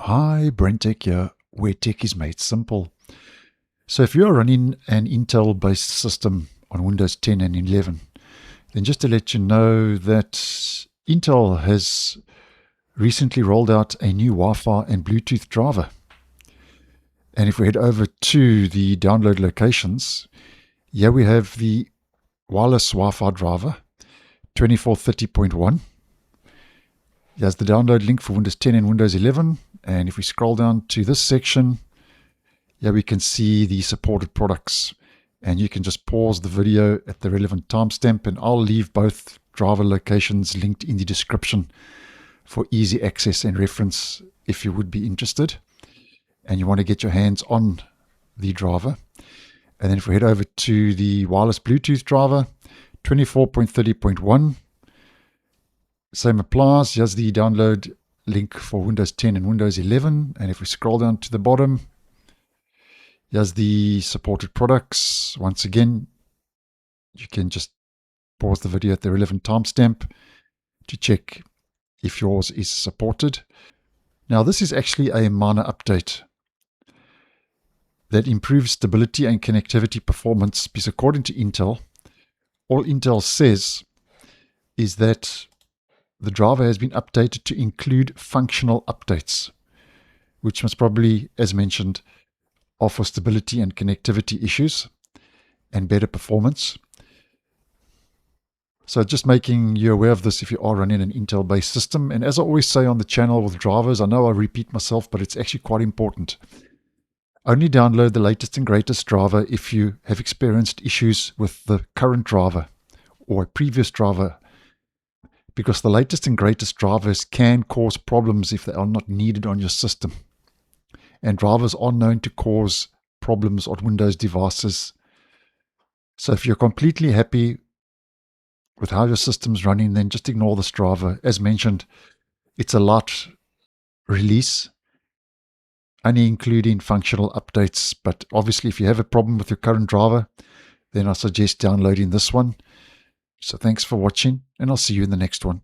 Hi, BrenTech here, where tech is made simple. So if you're running an Intel-based system on Windows 10 and 11, then just to let you know that Intel has recently rolled out a new Wi-Fi and Bluetooth driver. And if we head over to the download locations, here we have the wireless Wi-Fi driver, 2430.1. Here's the download link for Windows 10 and Windows 11. And if we scroll down to this section, here we can see the supported products. And you can just pause the video at the relevant timestamp, and I'll leave both driver locations linked in the description for easy access and reference if you would be interested and you want to get your hands on the driver. And then if we head over to the wireless Bluetooth driver, 24.30.1, same applies. Here's the download link for Windows 10 and Windows 11. And if we scroll down to the bottom, here's the supported products. Once again, you can just pause the video at the relevant timestamp to check if yours is supported. Now, this is actually a minor update that improves stability and connectivity performance, because according to Intel, all Intel says is that the driver has been updated to include functional updates, which must probably, as mentioned, offer stability and connectivity issues and better performance. So just making you aware of this if you are running an Intel-based system. And as I always say on the channel with drivers, I know I repeat myself, but it's actually quite important. Only download the latest and greatest driver if you have experienced issues with the current driver or a previous driver, because the latest and greatest drivers can cause problems if they are not needed on your system. And drivers are known to cause problems on Windows devices. So if you're completely happy with how your system's running, then just ignore this driver. As mentioned, it's a light release, only including functional updates. But obviously, if you have a problem with your current driver, then I suggest downloading this one. So thanks for watching, and I'll see you in the next one.